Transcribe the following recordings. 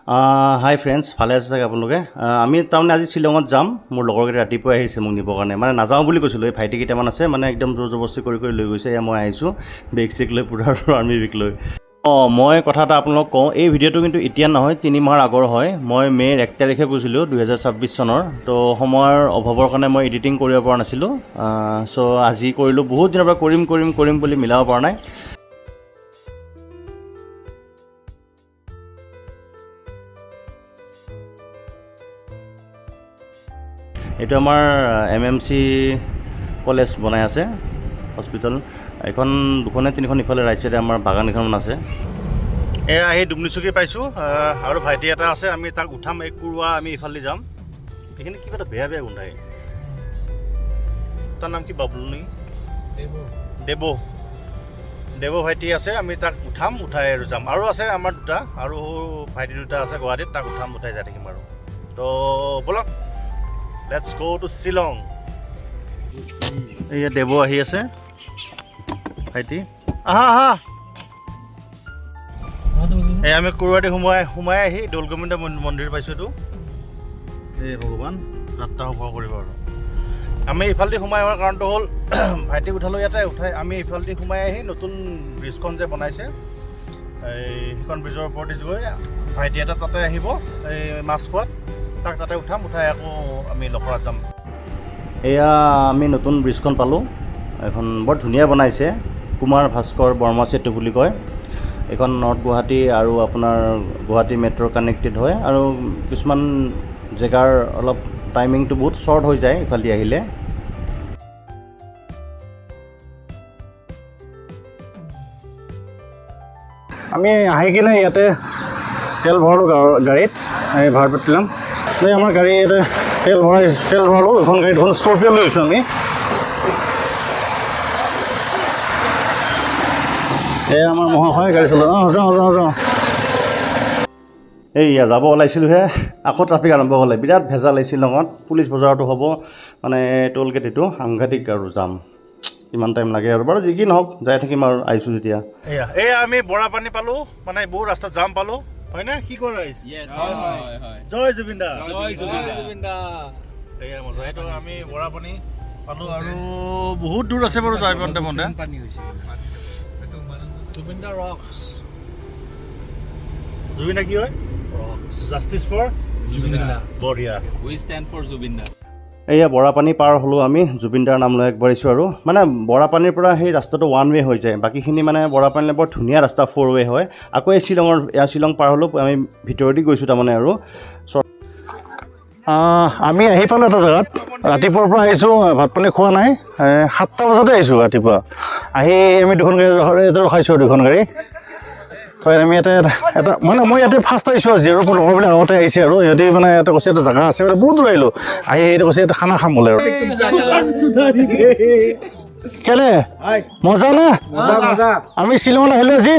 হাই friends, ভালে আছে চাগে আপোনালোকে। আমি তাৰমানে আজি শ্বিলঙত যাম। মোৰ লগৰকেইটা ৰাতিপুৱাই আহিছে মোক নিবৰ কাৰণে, মানে নাযাওঁ বুলি কৈছিলোঁ। এই ভাইটি কেইটামান আছে, মানে একদম জোৰ জবৰদস্তি কৰি লৈ গৈছে। এয়া মই আহিছোঁ বেগ চেগ লৈ, পুৰা আৰ্মি বেগ লৈ। মই কথা এটা আপোনালোকক কওঁ, এই ভিডিঅ'টো কিন্তু এতিয়া নহয়, 3 মাহৰ আগৰ হয়। মই মে'ৰ 1 তাৰিখে গৈছিলোঁ 2026 চনৰ। তো সময়ৰ অভাৱৰ কাৰণে মই এডিটিং কৰিব পৰা নাছিলোঁ। চ' আজি কৰিলোঁ। বহুত দিনৰ পৰা কৰিম বুলি মিলাব পৰা নাই। এইটো আমাৰ MMC কলেজ বনাই আছে, হস্পিটেল। এখন 2খন নে 3খন ইফালে ৰাইট চাইডে আমাৰ বাগান এখনমান আছে। এয়া আহি দুমনিচুকী পাইছোঁ, আৰু ভাইটি এটা আছে। আমি তাক উঠাম, এই কুৰুৱা আমি ইফালে যাম। এইখিনি কিবা এটা বেয়া গোন্ধায়। তাৰ নাম কি, বাবলু নেকি? দেৱ ভাইটি আছে। আমি তাক উঠাই আৰু যাম। আৰু আছে আমাৰ দুটা, আৰু ভাইটি দুটা আছে গুৱাহাটীত। তাক উঠাই যাই থাকিম আৰু। তো ব'লক, লেটছ গো টু শ্বিলং। এয়া দেৱ আহি আছে, ভাইটি আহা। এই আমি কুৰুৱাদি সোমাই আহি দৌল গোবিন্দ মন্দিৰ পাইছোঁ। এইটো এই ভগৱান যাত্ৰা শুভ কৰিব। আৰু আমি ইফালেদি সোমাই অহাৰ কাৰণটো হ'ল, ভাইটিক উঠালোঁ ইয়াতে। আমি ইফালেদি সোমাই আহি নতুন ব্ৰিজখন যে বনাইছে, সেইখন ব্ৰিজৰ ওপৰদি গৈ ভাইটি এটা তাতে আহিব এই মাছ খোৱাত। তাক তাতে উঠাই আকৌ আমি লখৰাত যাম। এয়া আমি নতুন ব্ৰিজখন পালোঁ। এখন বৰ ধুনীয়া বনাইছে, কুমাৰ ভাস্কৰ বৰ্মা সেতু বুলি কয়। এইখন নৰ্থ গুৱাহাটী আৰু আপোনাৰ গুৱাহাটী মেট্ৰ' কানেক্টেড হয়। আৰু কিছুমান জেগাৰ অলপ টাইমিংটো বহুত শ্বৰ্ট হৈ যায় ইফালেদি আহিলে। আমি আহি কিনে ইয়াতে তেল ভৰালোঁ গাড়ীত, এই ভাৰত পেট্ৰলিয়াম। এই আমাৰ গাড়ী ইয়াতে তেল ভৰালোঁ। এখন গাড়ী দুখন স্কৰপিঅ' লৈ গৈছোঁ আমি। এই আমাৰ মহাশয় গাড়ী চলাওঁ। যাওঁ। এইয়া যাব ওলাইছিলোঁহে, আকৌ ট্ৰাফিক আৰম্ভ হ'লে। বিৰাট ভেজাল এই শ্বিলঙত। পুলিচ বজাৰতো হ'ব, মানে টোল গেট এইটো সাংঘাতিক আৰু যাম। কিমান টাইম লাগে আৰু, বাৰু যি কি নহওক, যাই থাকিম আৰু আহিছোঁ যেতিয়া। এয়া আমি বৰাপানী পালোঁ, মানে বহুত ৰাস্তাত জাম পালোঁ, হয়নে? কি কৰা আহিছে? জয় জুবিন দা। এয়া মজা। এইটো আমি বৰাপানী পালোঁ, আৰু বহুত দূৰ আছে বাৰু যাই পাওঁতে। জুবিন দা ৰক্স। জুবিন দা কি হয়? জাষ্টিছ ফৰ জুবিন দা। বঢ়িয়া। উই ষ্টেণ্ড ফৰ জুবিন দা। এয়া বৰাপানী পাৰ হ'লোঁ আমি, জুবিন দাৰ নাম লৈ আগবাঢ়িছোঁ। আৰু মানে বৰাপানীৰ পৰা সেই ৰাস্তাটো 1 ৱে হৈ যায়, বাকীখিনি মানে বৰাপানীলৈ বৰ ধুনীয়া ৰাস্তা 4 ৱে হয়। আকৌ এই শ্বিলং পাৰ হ'লোঁ, আমি ভিতৰেদি গৈছোঁ তাৰমানে। আৰু আমি আহি পালোঁ এটা জেগাত। ৰাতিপুৱাৰ পৰা আহিছোঁ, ভাত পানী খোৱা নাই। 7টা বজাতে আহিছোঁ ৰাতিপুৱা। আহি আমি দুখন গাড়ী ৰখাইছোঁ, 2খন গাড়ী। আমি এটা মানে মই ইয়াতে ফাৰ্ষ্ট আহিছোঁ আজি, আৰু লগৰবিলাক আগতে আহিছে। আৰু সিহঁতে মানে এটা কৈছে এটা জেগা আছে, বহুত দূৰ আহিলোঁ। আহি সেইটো কৈছে এটা খানা খাম বোলে। আৰু কেলে মজা না? আমি শ্বিলঙত আহিলোঁ আজি।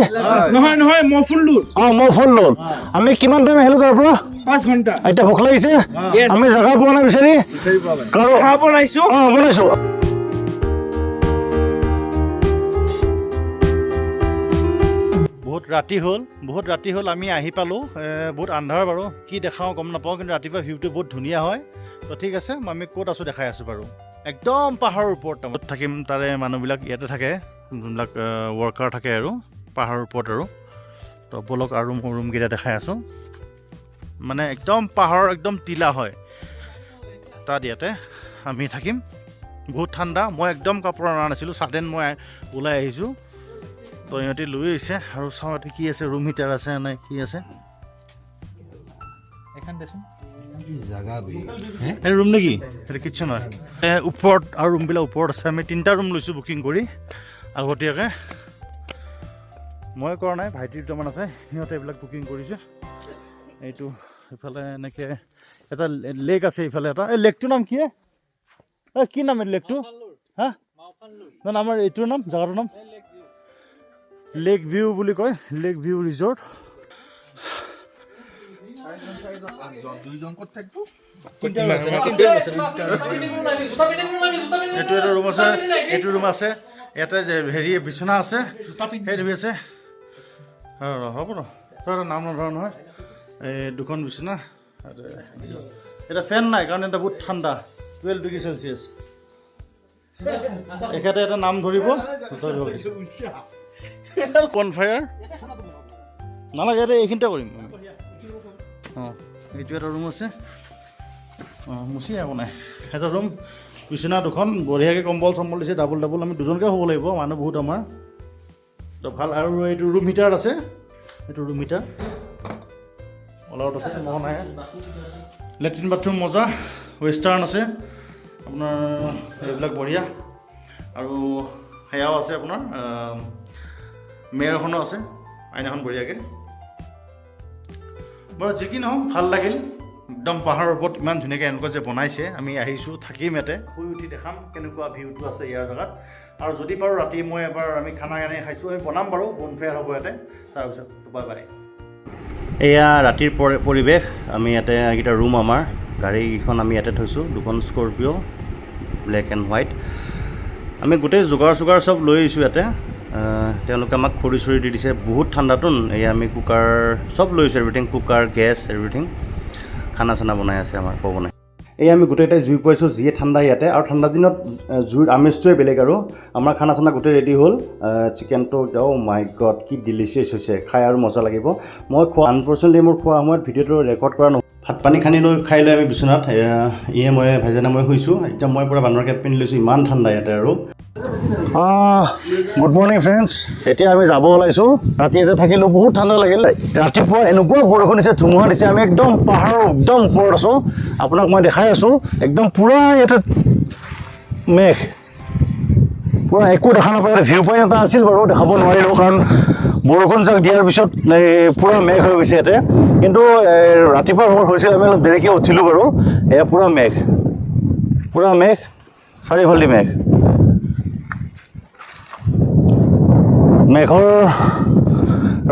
নহয় মফুল্লুৰ। মফুল্লুৰ। আমি কিমান টাইম আহিলোঁ তাৰ পৰা? 5 ঘণ্টা। এতিয়া ভোক লাগিছে, আমি জেগা পোৱা নাই বিচাৰি। বনাইছোঁ। বহুত ৰাতি হ'ল, আমি আহি পালোঁ। বহুত আন্ধাৰ বাৰু, কি দেখাওঁ গম নাপাওঁ, কিন্তু ৰাতিপুৱা ভিউটো বহুত ধুনীয়া হয়। তো ঠিক আছে, আমি ক'ত আছোঁ দেখাই আছোঁ বাৰু। একদম পাহাৰৰ ওপৰত থাকিম। তাৰে মানুহবিলাক ইয়াতে থাকে, যোনবিলাক ৱৰ্কাৰ থাকে আৰু পাহাৰৰ ওপৰত। আৰু তো ব'লক, আৰু মোৰ ৰুমকেইটা দেখাই আছোঁ। মানে একদম পাহাৰৰ একদম টিলা হয় তাত। ইয়াতে আমি থাকিম। বহুত ঠাণ্ডা। মই একদম কাপোৰ অনা নাছিলোঁ, ছাডেন মই ওলাই আহিছোঁ। তো ইহঁতে লৈ আহিছে। আৰু চাওঁ ইয়াতে কি আছে, ৰুম হিটাৰ আছে নে কি আছে। ৰুম নেকি? সেইটো কিটচেন হয়। ওপৰত আৰু ৰুমবিলাক ওপৰত আছে। আমি 3টা ৰুম লৈছোঁ বুকিং কৰি আগতীয়াকৈ। মই কৰা নাই, ভাইটি দুটামান আছে, সিহঁতে এইবিলাক বুকিং কৰিছে। এইটো এইফালে এনেকৈ এটা লেক আছে, ইফালে এটা। এই লেকটোৰ নাম কি? কি নাম এই লেকটো? আমাৰ এইটোৰ নাম, জেগাটোৰ নাম লেক ভিউ বুলি কয়, লেক ভিউ ৰিজৰ্ট। এইটো ৰুম আছে। ইয়াতে হেৰি বিচনা আছে, সেইটো আছে। হ'ব ন, তই নাম নধৰা নহয়। এই দুখন বিচনা এটা ফেন নাই কাৰণ এটা বহুত ঠাণ্ডা 12 ডিগ্ৰী চেলচিয়াছ এখেতে এটা নাম ধৰিব বনফায়াৰ নালাগে এতিয়া এইখিনিতে কৰিম অঁ এইটো এটা ৰুম আছে অঁ মুচি একো নাই এটা ৰুম বিচনা দুখন বঢ়িয়াকৈ কম্বল চম্বল দিছে ডাবল ডাবল আমি দুজনকৈ হ'ব লাগিব মানুহ বহুত আমাৰ তো ভাল আৰু এইটো ৰুম হিটাৰ আছে এইটো ৰুম হিটাৰ অল আউট আছে মহ নাই লেট্ৰিন বাথৰুম মজা ৱেষ্টাৰ্ণ আছে আপোনাৰ এইবিলাক বঢ়িয়া আৰু সেয়াও আছে আপোনাৰ মেয়ৰখনো আছে আইনাখন বঢ়িয়াকৈ বাৰু যি কি নহওক ভাল লাগিল একদম পাহাৰৰ ওপৰত ইমান ধুনীয়াকৈ এনেকুৱা যে বনাইছে আমি আহিছোঁ থাকিম ইয়াতে শুই উঠি দেখাম কেনেকুৱা ভিউটো আছে ইয়াৰ জেগাত আৰু যদি পাৰোঁ ৰাতি মই এবাৰ আমি খানা কানি খাইছোঁ আমি বনাম বাৰু বনফেয়াৰ হ'ব ইয়াতে তাৰপিছত বাই বাই এয়া ৰাতিৰ পৰিৱেশ আমি ইয়াতে এইকেইটা ৰুম আমাৰ গাড়ীকেইখন আমি ইয়াতে থৈছোঁ দুখন স্কৰপিঅ' ব্লেক এণ্ড হোৱাইট আমি গোটেই যোগাৰ চোগাৰ চব লৈ আহিছোঁ ইয়াতে তেওঁলোকে আমাক খৰি চৰি দি দিছে বহুত ঠাণ্ডাটোন এই আমি কুকাৰ চব লৈ আহিছোঁ এভৰিথিং কুকাৰ গেছ এভৰিথিং খানা চানা বনাই আছে আমাৰ ক'ব নাই এই আমি গোটেইটাই জুই পাইছোঁ যিয়ে ঠাণ্ডা ইয়াতে আৰু ঠাণ্ডা দিনত জুইৰ আমেজটোৱে বেলেগ আৰু আমাৰ খানা চানা গোটেই ৰেডি হ'ল চিকেনটো মাই গড কি ডিলিচিয়াছ হৈছে খাই আৰু মজা লাগিব মই খোৱা আনফৰ্চুনেটলি মোৰ খোৱা সময়ত ভিডিঅ'টো ৰেকৰ্ড কৰা নহ'ল ভাত পানী খানি লৈ খাই লৈ আমি বিচনাত মই ভাইজানা মই শুইছোঁ একদম মই পূৰা বান্দৰ কেপ পিন্ধি লৈছোঁ ইমান ঠাণ্ডা ইয়াতে আৰু গুড মৰ্ণিং ফ্ৰেণ্ডছ এতিয়া আমি যাব ওলাইছোঁ ৰাতি ইয়াতে থাকিলোঁ বহুত ঠাণ্ডা লাগিল ৰাতিপুৱা এনেকুৱা বৰষুণ দিছে ধুমুহা দিছে আমি একদম পাহাৰৰ একদম ওপৰত আছোঁ আপোনাক মই দেখাই আছোঁ একদম পূৰা ইয়াতে মেঘ পূৰা একো দেখা নাপায় ভিউ পইণ্ট এটা আছিল বাৰু দেখাব নোৱাৰিলোঁ কাৰণ বৰষুণ যাক দিয়াৰ পিছত পূৰা মেঘ হৈ গৈছে ইয়াতে কিন্তু ৰাতিপুৱা সময় হৈছিল আমি অলপ দেৰিকৈ উঠিলোঁ বাৰু এয়া পূৰা মেঘ চাৰিওফালে মেঘ মেঘৰ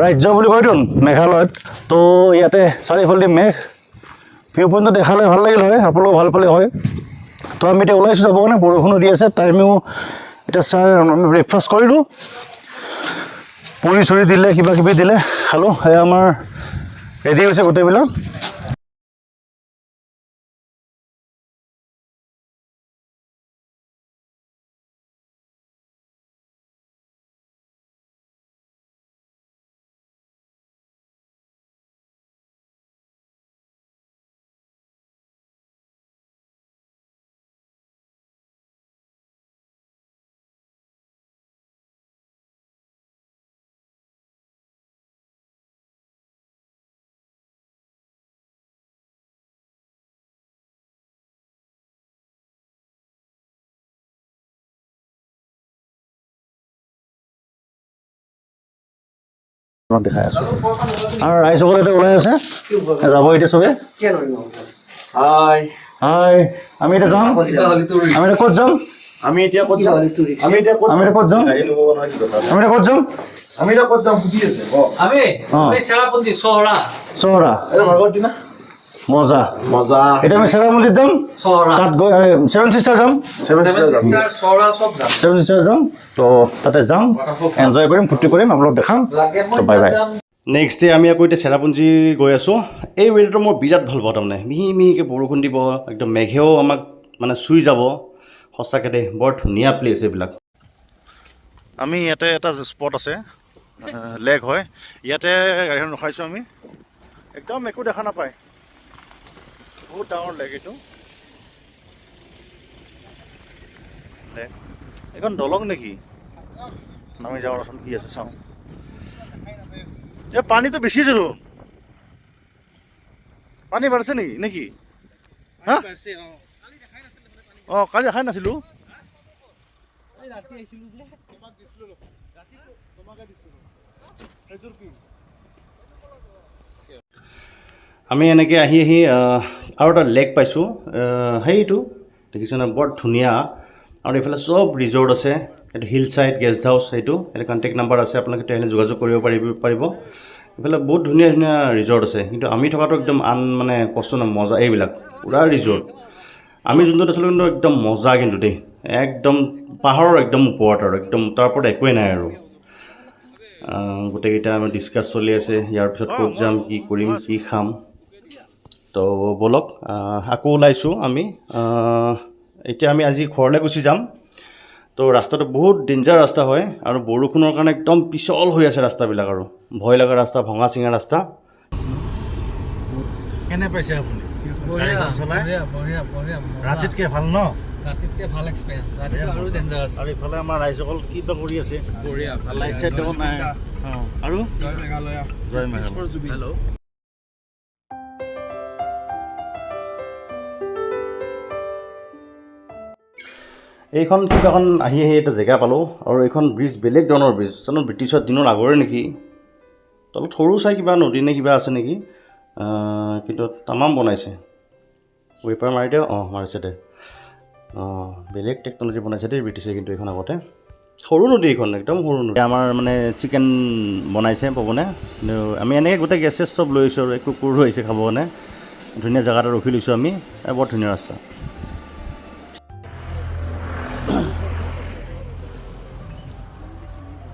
ৰাজ্য বুলি কয়তো মেঘালয়ত তো ইয়াতে চাৰিওফালে মেঘ ভিউ পইণ্টটো দেখালে ভাল লাগিল হয় আপোনালোক ভাল পালে হয় তো আমি এতিয়া ওলাইছোঁ যাব কাৰণে বৰষুণো দি আছে টাইমেও এতিয়া আমি ব্ৰেকফাষ্ট কৰিলোঁ পুৰি চুৰি দিলে কিবা কিবি দিলে খালোঁ সেয়া আমাৰ ৰেডি হৈছে গোটেইবিলাক দেখাই আছোঁ আৰু ৰাইজসকলে এতিয়া ওলাই আছে যাব এতিয়া চবে হাই হাই আমি এতিয়া যাম আমি এতিয়া ক'ত যাম আমি এতিয়া ক'ত যাম চহৰা মজা এতিয়া আমি চেৰাপুঞ্জীত যাম তাত গৈ ছেভেন চিষ্টাৰ যাম তো তাতে যাম এনজয় কৰিম ফূৰ্তি কৰিম আপোনালোক দেখাম বাই বাই নেক্সট ডে আমি আকৌ এতিয়া চেৰাপুঞ্জী গৈ আছোঁ এই ৱেডাৰটো মই বিৰাট ভাল পাওঁ তাৰমানে মিহি মিহিকৈ বৰষুণ দিব একদম মেঘেও আমাক মানে চুই যাব সঁচাকৈ দেই বৰ ধুনীয়া প্লেচ এইবিলাক আমি ইয়াতে এটা স্পট আছে লেক হয় ইয়াতে গাড়ীখন ৰখাইছোঁ আমি একদম একো দেখা নাপায় বহুত ডাঙৰ লেক এইটো এইখন দলং নেকি নামি যাওঁ ৰচোন কি আছে চাওঁ এই পানীটো বেছি আছে পানী বাঢ়িছে নেকি হা অঁ কালি দেখাই নাছিলোঁ আমি এনেকৈ আহি আৰু এটা লেক পাইছোঁ সেইটো দেখিছেনে বৰ ধুনীয়া আৰু এইফালে চব ৰিজৰ্ট আছে এইটো হিল চাইড গেষ্ট হাউচ এইটো কণ্টেক্ট নাম্বাৰ আছে আপোনালোকে তেতিয়াহ'লে যোগাযোগ কৰিব পাৰিব এইফালে বহুত ধুনীয়া ধুনীয়া ৰিজৰ্ট আছে কিন্তু আমি থকাটো একদম মানে কষ্ট নহয় মজা এইবিলাক পূৰা ৰিজৰ্ট আমি যোনটোত আছিলোঁ কিন্তু একদম মজা কিন্তু দেই একদম পাহাৰৰ একদম ওপৰত আৰু একদম তাৰ ওপৰত একোৱেই নাই আৰু গোটেইকেইটা আমি ডিছকাছ চলি আছে ইয়াৰ পিছত ক'ত যাম কি কৰিম কি খাম তো ব'লক আকৌ ওলাইছোঁ আমি এতিয়া আমি আজি ঘৰলৈ গুচি যাম তো ৰাস্তাটো বহুত ডেঞ্জাৰ ৰাস্তা হয় আৰু বৰষুণৰ কাৰণে একদম পিছল হৈ আছে ৰাস্তাবিলাক আৰু ভয় লগা ৰাস্তা ভঙা চিঙা ৰাস্তা কেনে পাইছে আপুনি ৰাতিতকৈ ভাল ন ৰাতিতকৈ ভাল এক্সপিৰিয়েঞ্চ ৰাতিটো আৰু ডেঞ্জাৰাছ আৰু ইফালে আমাৰ ৰাইজসকল কি বা কৰি আছে লাইট চাইট দিব নাই আৰু জয় মেঘালয় হেল্ল' এইখন কিবা এখন আহি এটা জেগা পালোঁ আৰু এইখন ব্ৰিজ বেলেগ ধৰণৰ ব্ৰিজ জানো ব্ৰিটিছৰ দিনৰ আগৰে নেকি তলত সৰু চাই কিবা নদী নে কিবা আছে নেকি কিন্তু তামাম বনাইছে ৱেপাৰ মাৰি দে মাৰিছে দে বেলেগ টেকন'লজি বনাইছে দেই ব্ৰিটিছে কিন্তু এইখন আগতে সৰু নদী এইখন একদম সৰু নদী আমাৰ মানে চিকেন বনাইছে পৱনে কিন্তু আমি এনেকৈ গোটেই গেছ চেছ চব লৈ আহিছোঁ আৰু একো কুকুৰ আহিছে খাব কাৰণে ধুনীয়া জেগা এটা ৰখি লৈছোঁ আমি বৰ ধুনীয়া ৰাস্তা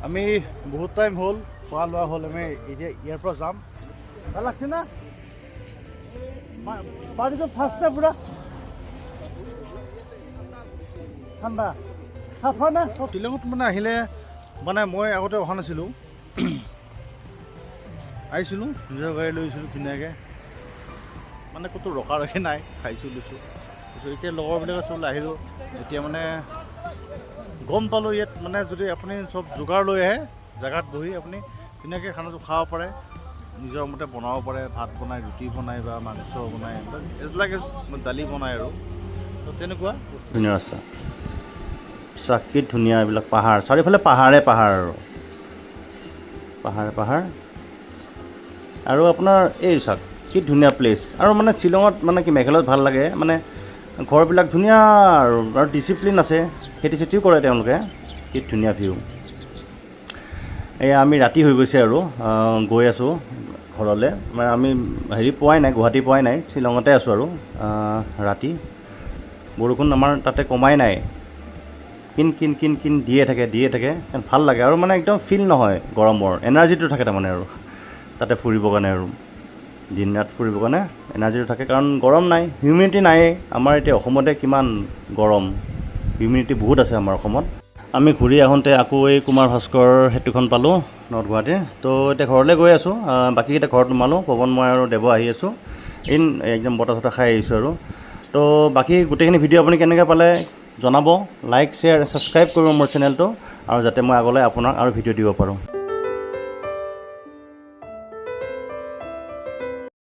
আমি বহুত টাইম হ'ল খোৱা লোৱা হ'ল আমি এতিয়া ইয়াৰ পৰা যাম ভাল লাগছে না পাৰ্টিটো ফাৰ্ষ্টে পূৰা ঠাণ্ডা চাফা নে শ্বিলঙত মানে আহিলে মানে মই আগতে অহা নাছিলোঁ আহিছিলোঁ নিজৰ গাড়ী লৈছিলোঁ ধুনীয়াকৈ মানে ক'তো ৰখা ৰখি নাই খাইছোঁ লৈছোঁ তাৰপিছত এতিয়া লগৰবিলাকে চব আহিলোঁ এতিয়া মানে গম পালোঁ ইয়াত মানে যদি আপুনি চব যোগাৰ লৈ আহে জেগাত বহি আপুনি ধুনীয়াকৈ খানাটো খাব পাৰে নিজৰ মতে বনাব পাৰে ভাত বনাই ৰুটি বনাই বা মাংস বনাই এজলাকে দালি বনাই আৰু তো তেনেকুৱা ধুনীয়া ৰাস্তা চাকিত ধুনীয়া এইবিলাক পাহাৰ চাৰিওফালে পাহাৰে পাহাৰ আৰু পাহাৰ আৰু আপোনাৰ এই চাক কি ধুনীয়া প্লেচ আৰু মানে শ্বিলঙত মানে কি মেঘালয়ত ভাল লাগে মানে ঘৰবিলাক ধুনীয়া আৰু ডিচিপ্লিন আছে খেতি চেতিও কৰে তেওঁলোকে কি ধুনীয়া ভিউ এয়া আমি ৰাতি হৈ গৈছে আৰু গৈ আছোঁ ঘৰলৈ মানে আমি হেৰি পোৱাই নাই গুৱাহাটী পোৱাই নাই শ্বিলঙতে আছোঁ আৰু ৰাতি বৰষুণ আমাৰ তাতে কমাই নাই কিন দিয়ে থাকে ভাল লাগে আৰু মানে একদম ফিল নহয় গৰমৰ এনাৰ্জিটো থাকে তাৰমানে আৰু তাতে ফুৰিবৰ কাৰণে আৰু দিন ৰাত ফুৰিবৰ কাৰণে এনাৰ্জিটো থাকে কাৰণ গৰম নাই হিউমিডিটি নাই আমাৰ এতিয়া অসমতে কিমান গৰম হিউমিডিটি বহুত আছে আমাৰ অসমত আমি ঘূৰি আহোঁতে আকৌ এই কুমাৰ ভাস্কৰ সেতুখন পালোঁ নৰ্থ গুৱাহাটীৰ তো এতিয়া ঘৰলৈ গৈ আছোঁ বাকীকেইটা ঘৰত সোমালোঁ পৱন মই আৰু দেৱ আহি আছোঁ একদম বতাহ চতাহ খাই আহিছোঁ আৰু তো বাকী গোটেইখিনি ভিডিঅ' আপুনি কেনেকৈ পালে জনাব লাইক শ্বেয়াৰ ছাবস্ক্ৰাইব কৰিব মোৰ চেনেলটো আৰু যাতে মই আগলৈ আপোনাক আৰু ভিডিঅ' দিব পাৰোঁ